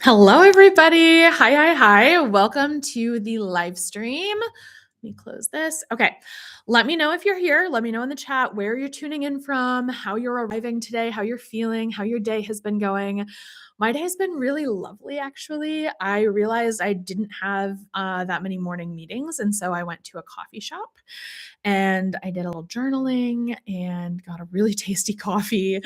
Hello, everybody. Hi. Welcome to the live stream. Let me close this. Okay. Let me know if you're here. Let me know in the chat where you're tuning in from, how you're arriving today, how you're feeling, how your day has been going. My day has been really lovely, actually. I realized I didn't have that many morning meetings. And so I went to a coffee shop and I did a little journaling and got a really tasty coffee.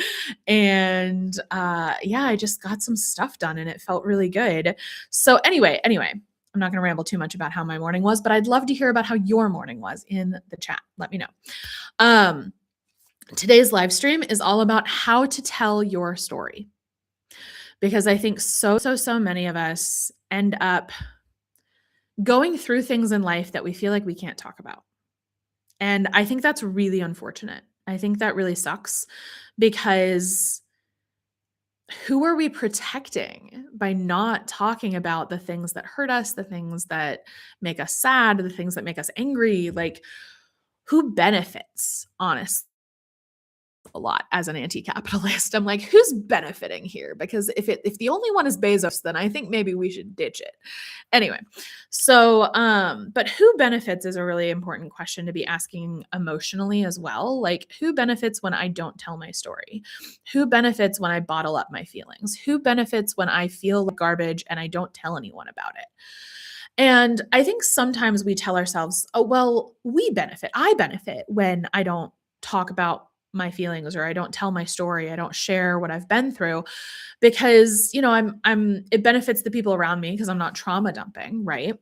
And yeah, I just got some stuff done and it felt really good. So, anyway, I'm not going to ramble too much about how my morning was, but I'd love to hear about how your morning was in the chat. Let me know. Um, Today's live stream is all about how to tell your story because I think so many of us end up going through things in life that we feel like we can't talk about. And I think that's really unfortunate. I think that really sucks because who are we protecting by not talking about the things that hurt us, the things that make us sad, the things that make us angry? Like, who benefits, honestly? A lot as an anti-capitalist. I'm like, who's benefiting here? Because if the only one is Bezos, then I think maybe we should ditch it. Anyway, so but who benefits is a really important question to be asking emotionally as well. Like, who benefits when I don't tell my story? Who benefits when I bottle up my feelings? Who benefits when I feel like garbage and I don't tell anyone about it? And I think sometimes we tell ourselves, oh, well, we benefit. I benefit when I don't talk about my feelings or I don't tell my story. I don't share what I've been through because, it benefits the people around me because I'm not trauma dumping, right?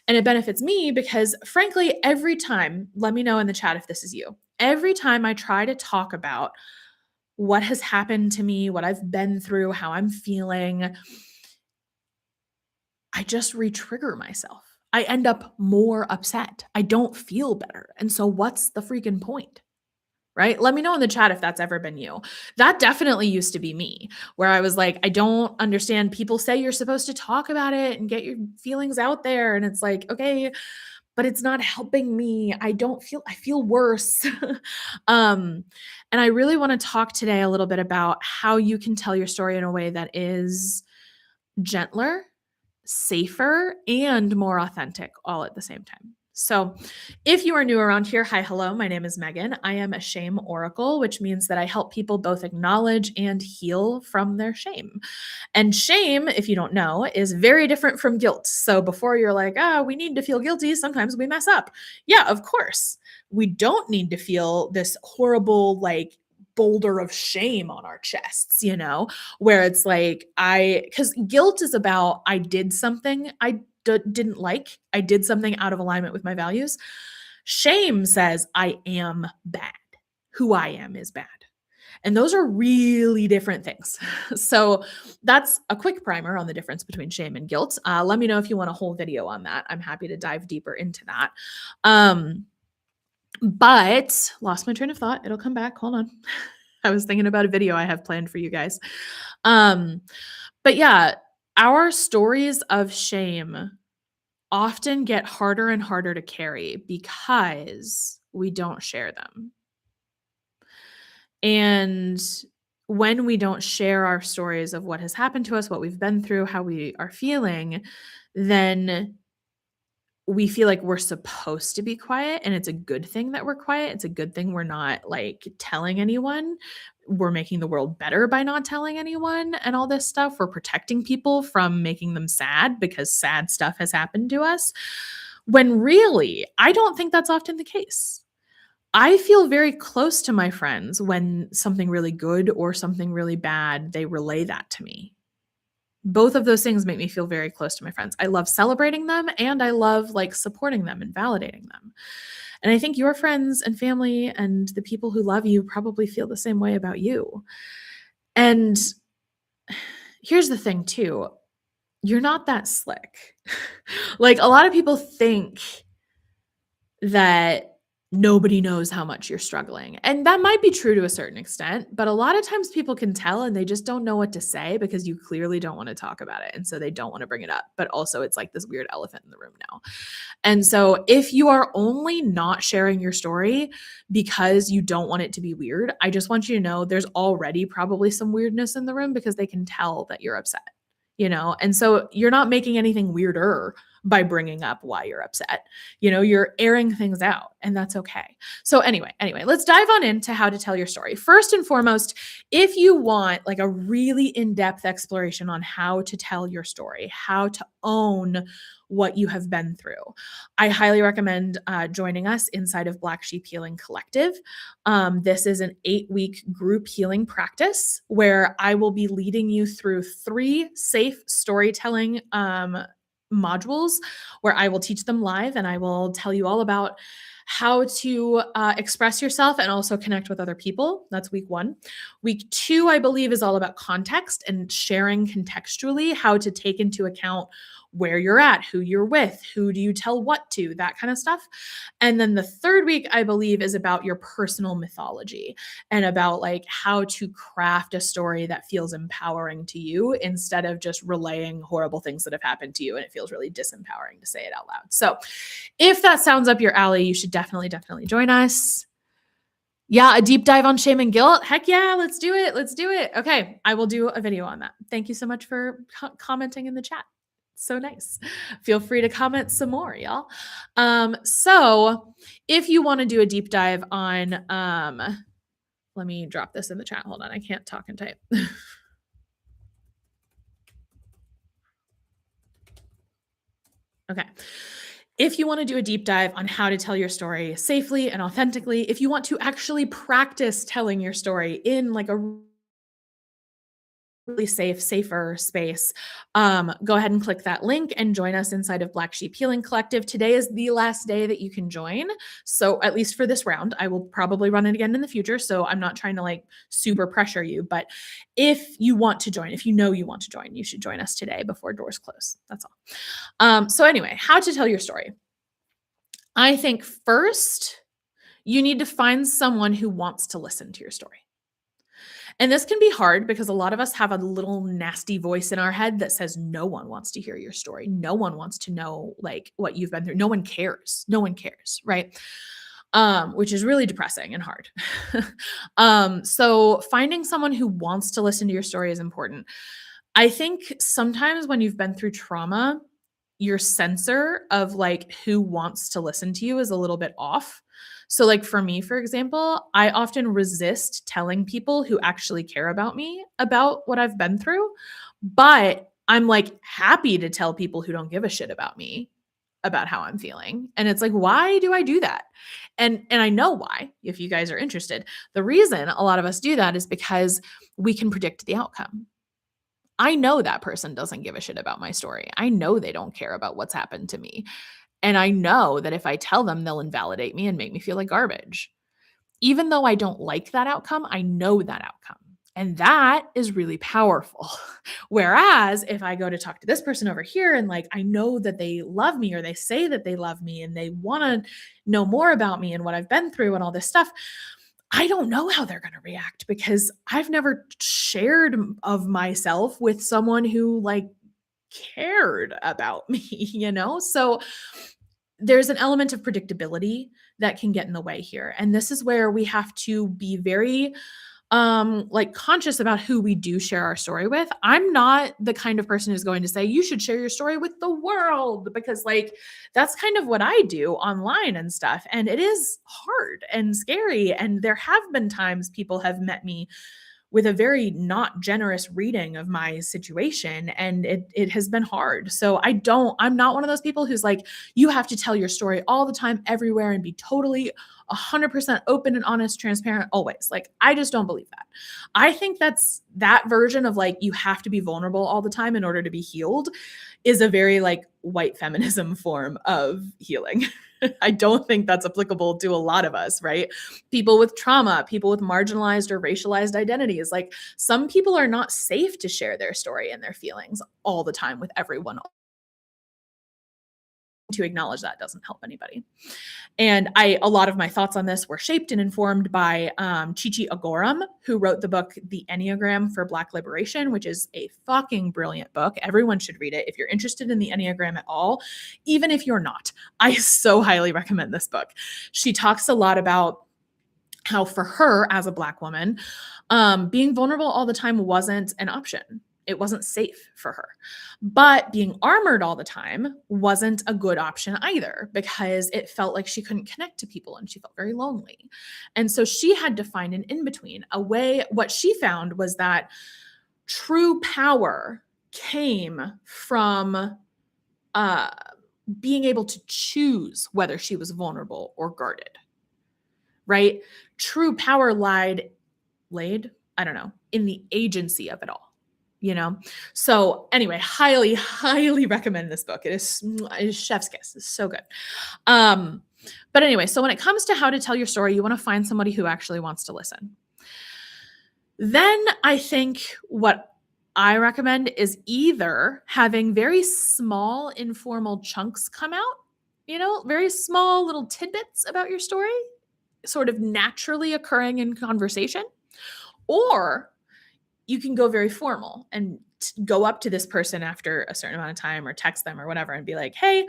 And it benefits me because frankly, every time, let me know in the chat if this is you. Every time I try to talk about what has happened to me, what I've been through, how I'm feeling, I just re-trigger myself. I end up more upset. I don't feel better. And so what's the freaking point? Right? Let me know in the chat if that's ever been you. That definitely used to be me, where I was like, I don't understand. People say you're supposed to talk about it and get your feelings out there. And it's like, okay, but it's not helping me. I feel worse. um, and I really want to talk today a little bit about how you can tell your story in a way that is gentler, safer, and more authentic all at the same time. So, if you are new around here, hi, hello, my name is Megan. I am a shame oracle, which means that I help people both acknowledge and heal from their shame. And shame, if you don't know, is very different from guilt. So, before you're like, we need to feel guilty, sometimes we mess up. Yeah, of course. We don't need to feel this horrible, like, boulder of shame on our chests, where it's like because guilt is about I did something I didn't like, I did something out of alignment with my values. Shame says I am bad, who I am is bad, and those are really different things. So that's a quick primer on the difference between shame and guilt. Let me know if you want a whole video on that. I'm happy to dive deeper into that. But lost my train of thought. It'll come back. Hold on. I was thinking about a video I have planned for you guys. But yeah, our stories of shame often get harder and harder to carry because we don't share them. And when we don't share our stories of what has happened to us, what we've been through, how we are feeling, then we feel like we're supposed to be quiet, and it's a good thing that we're quiet. It's a good thing we're not like telling anyone. We're making the world better by not telling anyone and all this stuff. We're protecting people from making them sad because sad stuff has happened to us. When really, I don't think that's often the case. I feel very close to my friends when something really good or something really bad, they relay that to me. Both of those things make me feel very close to my friends. I love celebrating them and I love like supporting them and validating them. And I think your friends and family and the people who love you probably feel the same way about you. And here's the thing too. You're not that slick. Like a lot of people think that nobody knows how much you're struggling. And that might be true to a certain extent, but a lot of times people can tell and they just don't know what to say because you clearly don't want to talk about it. And so they don't want to bring it up. But also, it's like this weird elephant in the room now. And so if you are only not sharing your story because you don't want it to be weird, I just want you to know there's already probably some weirdness in the room because they can tell that you're upset. And so you're not making anything weirder by bringing up why you're upset. You're airing things out, and that's okay. So anyway, let's dive on into how to tell your story. First and foremost, if you want like a really in-depth exploration on how to tell your story, how to own what you have been through, I highly recommend joining us inside of Black Sheep Healing Collective. This is an 8-week group healing practice where I will be leading you through 3 safe storytelling modules where I will teach them live, and I will tell you all about how to express yourself and also connect with other people. That's week 1. Week 2, I believe, is all about context and sharing contextually how to take into account where you're at, who you're with, who do you tell what to, that kind of stuff. And then the 3rd week, I believe, is about your personal mythology and about like how to craft a story that feels empowering to you instead of just relaying horrible things that have happened to you. And it feels really disempowering to say it out loud. So if that sounds up your alley, you should definitely join us. Yeah, a deep dive on shame and guilt. Heck yeah, let's do it. Okay, I will do a video on that. Thank you so much for commenting in the chat. So nice. Feel free to comment some more, y'all. So if you want to do a deep dive on, let me drop this in the chat. Hold on, I can't talk and type. Okay. If you want to do a deep dive on how to tell your story safely and authentically, if you want to actually practice telling your story in like a really safer space, go ahead and click that link and join us inside of Black Sheep Healing Collective. Today is the last day that you can join. So at least for this round, I will probably run it again in the future. So I'm not trying to like super pressure you, but if you want to join, if you know you want to join, you should join us today before doors close. That's all. So anyway, how to tell your story. I think first you need to find someone who wants to listen to your story. And this can be hard because a lot of us have a little nasty voice in our head that says no one wants to hear your story. No one wants to know like what you've been through. No one cares. Right? Which is really depressing and hard. So finding someone who wants to listen to your story is important. I think sometimes when you've been through trauma, your sensor of like who wants to listen to you is a little bit off. So like for me, for example, I often resist telling people who actually care about me about what I've been through, but I'm like happy to tell people who don't give a shit about me about how I'm feeling. And it's like, why do I do that? And I know why, if you guys are interested. The reason a lot of us do that is because we can predict the outcome. I know that person doesn't give a shit about my story. I know they don't care about what's happened to me. And I know that if I tell them, they'll invalidate me and make me feel like garbage. Even though I don't like that outcome, I know that outcome. And that is really powerful. Whereas if I go to talk to this person over here and like, I know that they love me or they say that they love me and they want to know more about me and what I've been through and all this stuff, I don't know how they're going to react because I've never shared of myself with someone who like cared about me, So there's an element of predictability that can get in the way here. And this is where we have to be very like conscious about who we do share our story with. I'm not the kind of person who's going to say you should share your story with the world because like that's kind of what I do online and stuff. And it is hard and scary. And there have been times people have met me with a very not generous reading of my situation. And it has been hard. So I'm not one of those people who's like, you have to tell your story all the time, everywhere, and be totally 100% open and honest, transparent, always. Like, I just don't believe that. I think that version of like, you have to be vulnerable all the time in order to be healed is a very like white feminism form of healing. I don't think that's applicable to a lot of us, right? People with trauma, people with marginalized or racialized identities. Like some people are not safe to share their story and their feelings all the time with everyone. To acknowledge that doesn't help anybody. And a lot of my thoughts on this were shaped and informed by Chichi Agoram, who wrote the book, The Enneagram for Black Liberation, which is a fucking brilliant book. Everyone should read it. If you're interested in the Enneagram at all, even if you're not, I so highly recommend this book. She talks a lot about how for her as a Black woman, being vulnerable all the time wasn't an option. It wasn't safe for her. But being armored all the time wasn't a good option either because it felt like she couldn't connect to people and she felt very lonely. And so she had to find an in between, a way. What she found was that true power came from uh, being able to choose whether she was vulnerable or guarded, right? True power laid, I don't know, in the agency of it all, you know? So anyway, highly, highly recommend this book. It is chef's kiss. It's so good. But anyway, so when it comes to how to tell your story, you want to find somebody who actually wants to listen. Then I think what I recommend is either having very small informal chunks come out, very small little tidbits about your story, sort of naturally occurring in conversation, or you can go very formal and go up to this person after a certain amount of time or text them or whatever and be like, hey,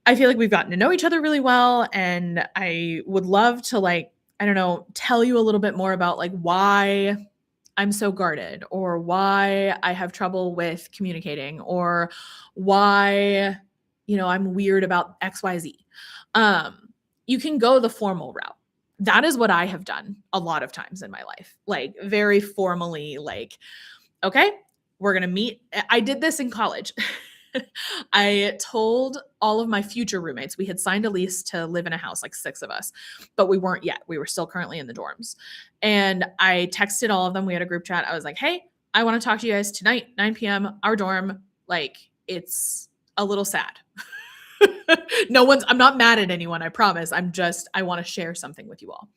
I feel like we've gotten to know each other really well. And I would love to, like, I don't know, tell you a little bit more about like why I'm so guarded or why I have trouble with communicating or why, I'm weird about XYZ. You can go the formal route. That is what I have done a lot of times in my life, like very formally, like, okay, we're going to meet. I did this in college. I told all of my future roommates, we had signed a lease to live in a house, like 6 of us, but we weren't yet. We were still currently in the dorms. And I texted all of them. We had a group chat. I was like, hey, I want to talk to you guys tonight, 9 p.m., our dorm. Like, it's a little sad. I'm not mad at anyone, I promise. I want to share something with you all.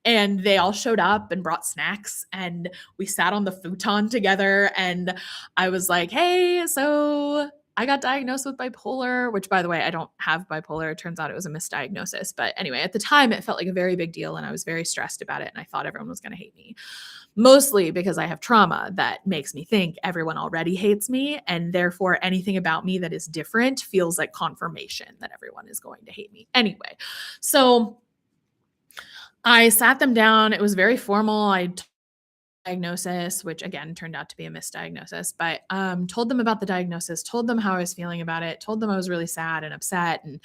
And they all showed up and brought snacks and we sat on the futon together. And I was like, hey, so I got diagnosed with bipolar, which, by the way, I don't have bipolar. It turns out it was a misdiagnosis. But anyway, at the time, it felt like a very big deal and I was very stressed about it. And I thought everyone was going to hate me, mostly because I have trauma that makes me think everyone already hates me. And therefore, anything about me that is different feels like confirmation that everyone is going to hate me. Anyway, so I sat them down. It was very formal. I told diagnosis, which again turned out to be a misdiagnosis, but told them about the diagnosis, told them how I was feeling about it, told them I was really sad and upset and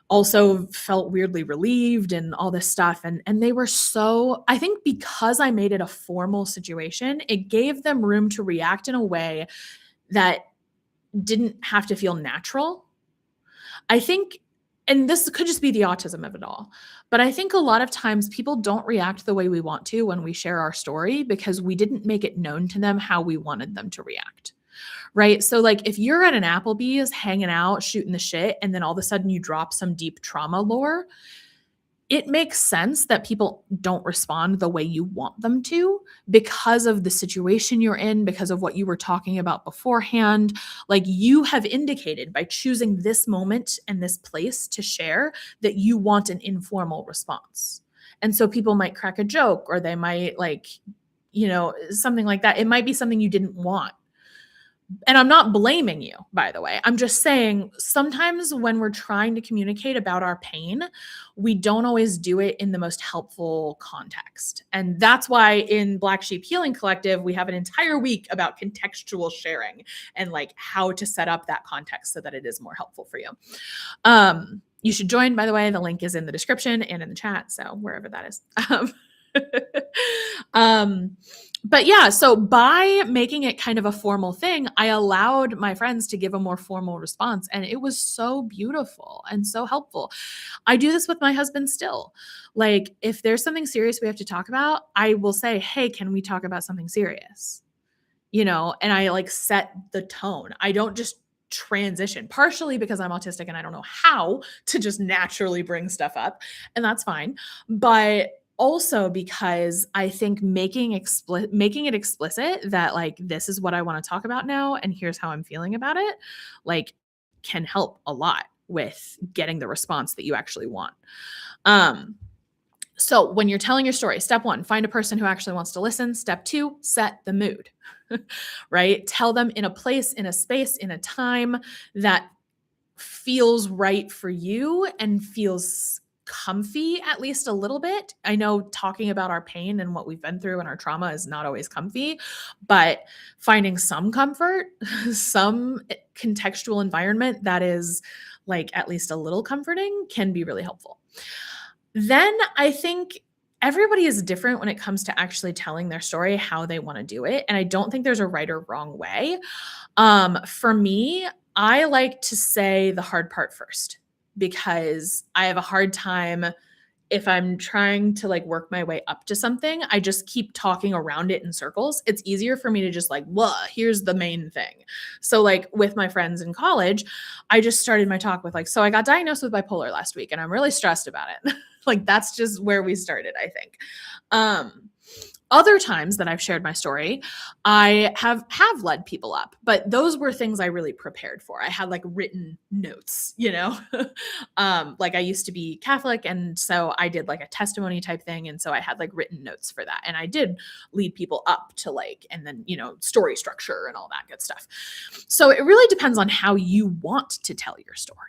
also felt weirdly relieved and all this stuff. And they were so, I think because I made it a formal situation, it gave them room to react in a way that didn't have to feel natural. I think, and this could just be the autism of it all, but I think a lot of times people don't react the way we want to when we share our story because we didn't make it known to them how we wanted them to react. Right? So like if you're at an Applebee's hanging out, shooting the shit, and then all of a sudden you drop some deep trauma lore, it makes sense that people don't respond the way you want them to because of the situation you're in, because of what you were talking about beforehand. Like you have indicated by choosing this moment and this place to share that you want an informal response. And so people might crack a joke or they might something like that. It might be something you didn't want. And I'm not blaming you, by the way. I'm just saying sometimes when we're trying to communicate about our pain, we don't always do it in the most helpful context. And that's why in Black Sheep Healing Collective, we have an entire week about contextual sharing and like how to set up that context so that it is more helpful for you. You should join, by the way. The link is in the description and in the chat. So wherever that is. But yeah, so by making it kind of a formal thing, I allowed my friends to give a more formal response. And it was so beautiful and so helpful. I do this with my husband still. Like, if there's something serious we have to talk about, I will say, hey, can we talk about something serious? And I like set the tone. I don't just transition, partially because I'm autistic and I don't know how to just naturally bring stuff up. And that's fine. But also because I think making it explicit that like this is what I want to talk about now and here's how I'm feeling about it, like, can help a lot with getting the response that you actually want. So when you're telling your story, step 1, find a person who actually wants to listen. Step 2, set the mood. Right? Tell them in a place, in a space, in a time that feels right for you and feels comfy at least a little bit. I know talking about our pain and what we've been through and our trauma is not always comfy, but finding some comfort, some contextual environment that is like at least a little comforting can be really helpful. Then I think everybody is different when it comes to actually telling their story, how they want to do it. And I don't think there's a right or wrong way. For me, I like to say the hard part first because I have a hard time if I'm trying to like work my way up to something, I just keep talking around it in circles. It's easier for me to just like, well, here's the main thing. So, like with my friends in college, I just started my talk with like, so I got diagnosed with bipolar last week and I'm really stressed about it. Like, that's just where we started, I think. Other times that I've shared my story, I have led people up, but those were things I really prepared for. I had like written notes, like I used to be Catholic, and so I did like a testimony type thing, and so I had like written notes for that, and I did lead people up to like, and then story structure and all that good stuff. So it really depends on how you want to tell your story.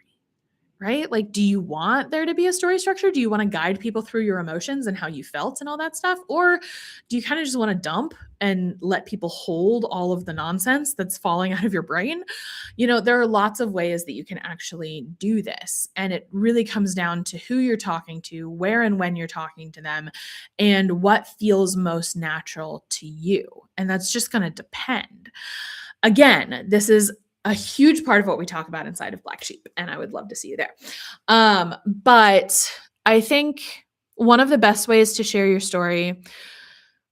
Right? Like, do you want there to be a story structure? Do you want to guide people through your emotions and how you felt and all that stuff? Or do you kind of just want to dump and let people hold all of the nonsense that's falling out of your brain? There are lots of ways that you can actually do this. And it really comes down to who you're talking to, where and when you're talking to them, and what feels most natural to you. And that's just going to depend. Again, this is a huge part of what we talk about inside of Black Sheep, and I would love to see you there. But I think one of the best ways to share your story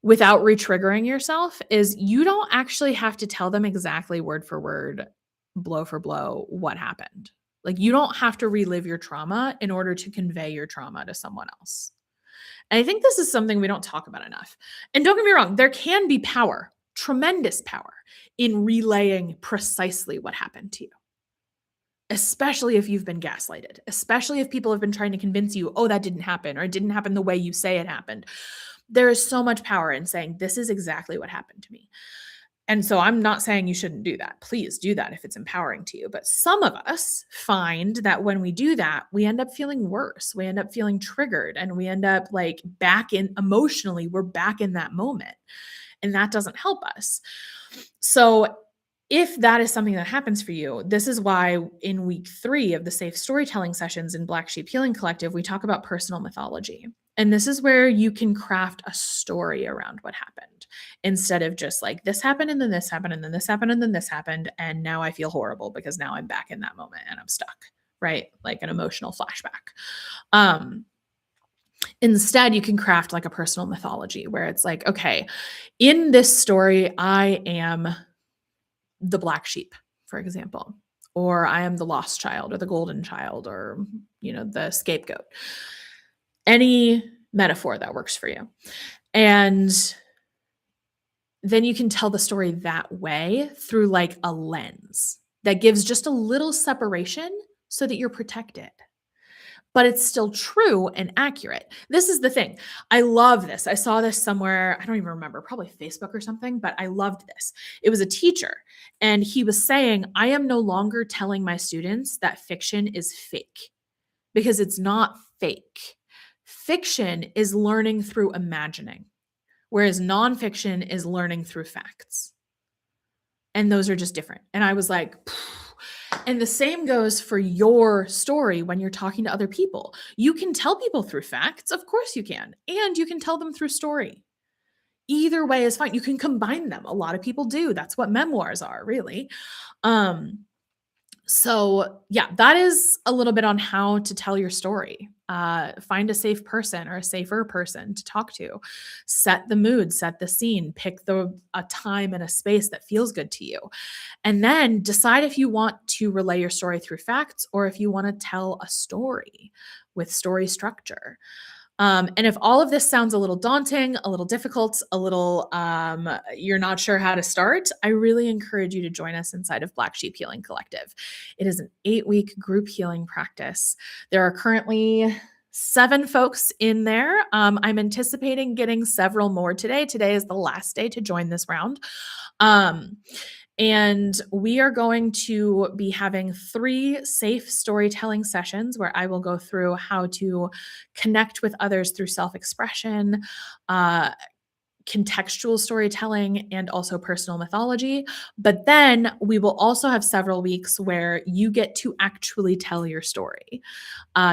without re-triggering yourself is you don't actually have to tell them exactly word for word, blow for blow, what happened. Like, you don't have to relive your trauma in order to convey your trauma to someone else. And I think this is something we don't talk about enough. And don't get me wrong, there can be power, tremendous power, in relaying precisely what happened to you. Especially if you've been gaslighted, especially if people have been trying to convince you, oh, that didn't happen, or it didn't happen the way you say it happened. There is so much power in saying, this is exactly what happened to me. And so I'm not saying you shouldn't do that. Please do that if it's empowering to you. But some of us find that when we do that, we end up feeling worse. We end up feeling triggered, and we end up like back in emotionally, we're back in that moment. And that doesn't help us. So if that is something that happens for you, this is why in week 3 of the safe storytelling sessions in Black Sheep Healing Collective, we talk about personal mythology. And this is where you can craft a story around what happened instead of just like, this happened and then this happened and then this happened and then this happened. And now I feel horrible because now I'm back in that moment and I'm stuck, right? Like an emotional flashback. Instead, you can craft like a personal mythology where it's like, okay, in this story, I am the black sheep, for example, or I am the lost child or the golden child or, the scapegoat. Any metaphor that works for you. And then you can tell the story that way through like a lens that gives just a little separation so that you're protected. But it's still true and accurate. This is the thing. I love this. I saw this somewhere. I don't even remember, probably Facebook or something, but I loved this. It was a teacher, and he was saying, I am no longer telling my students that fiction is fake because it's not fake. Fiction is learning through imagining, whereas nonfiction is learning through facts. And those are just different. And I was like, and the same goes for your story when you're talking to other people. You can tell people through facts. Of course you can. And you can tell them through story. Either way is fine. You can combine them. A lot of people do. That's what memoirs are, really. So yeah, that is a little bit on how to tell your story. Find a safe person or a safer person to talk to. Set the mood, set the scene, pick a time and a space that feels good to you. And then decide if you want to relay your story through facts or if you want to tell a story with story structure. And if all of this sounds a little daunting, a little difficult, a little you're not sure how to start, I really encourage you to join us inside of Black Sheep Healing Collective. It is an 8-week group healing practice. There are currently 7 folks in there. I'm anticipating getting several more today. Today is the last day to join this round. And we are going to be having 3 safe storytelling sessions where I will go through how to connect with others through self-expression, uh, contextual storytelling, and also personal mythology. But then we will also have several weeks where you get to actually tell your story.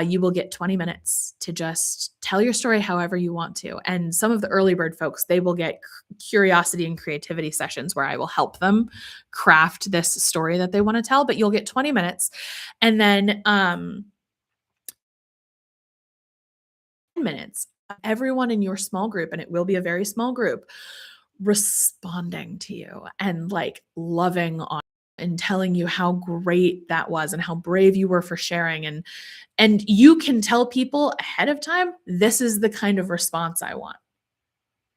You will get 20 minutes to just tell your story however you want to. And some of the early bird folks, they will get curiosity and creativity sessions where I will help them craft this story that they want to tell. But you'll get 20 minutes. And then 10 minutes, everyone in your small group, and it will be a very small group, responding to you and like loving on and telling you how great that was and how brave you were for sharing. And you can tell people ahead of time, this is the kind of response I want,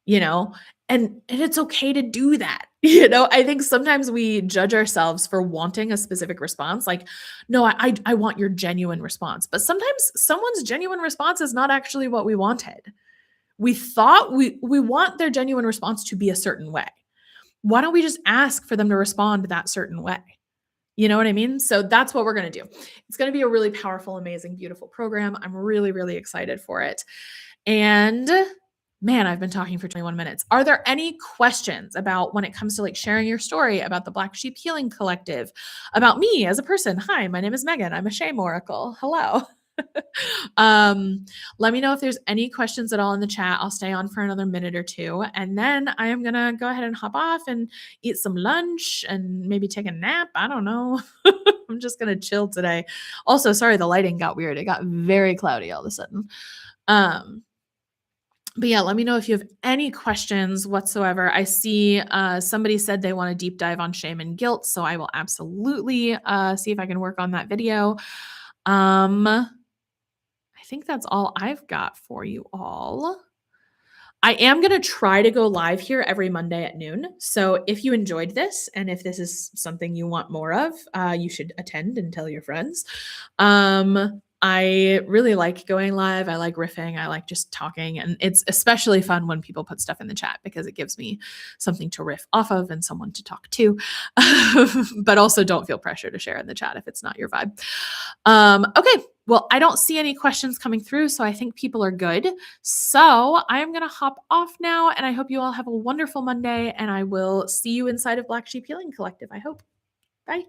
you know? And it's okay to do that. You know, I think sometimes we judge ourselves for wanting a specific response. Like, no, I want your genuine response. But sometimes someone's genuine response is not actually what we wanted. We thought we want their genuine response to be a certain way. Why don't we just ask for them to respond that certain way? You know what I mean? So that's what we're going to do. It's going to be a really powerful, amazing, beautiful program. I'm really, really excited for it. And man, I've been talking for 21 minutes. Are there any questions about when it comes to like sharing your story about the Black Sheep Healing Collective, about me as a person? Hi, my name is Megan. I'm a shame oracle. Hello. Let me know if there's any questions at all in the chat. I'll stay on for another minute or two, and then I am gonna go ahead and hop off and eat some lunch and maybe take a nap. I don't know. I'm just gonna chill today. Also, sorry, the lighting got weird. It got very cloudy all of a sudden. But yeah, let me know if you have any questions whatsoever. I see somebody said they want a deep dive on shame and guilt, so I will absolutely see if I can work on that video. I think that's all I've got for you all. I am going to try to go live here every Monday at noon. So if you enjoyed this and if this is something you want more of, you should attend and tell your friends. I really like going live. I like riffing. I like just talking. And it's especially fun when people put stuff in the chat because it gives me something to riff off of and someone to talk to. But also don't feel pressure to share in the chat if it's not your vibe. Okay. Well, I don't see any questions coming through, so I think people are good. So I'm going to hop off now, and I hope you all have a wonderful Monday, and I will see you inside of Black Sheep Healing Collective, I hope. Bye.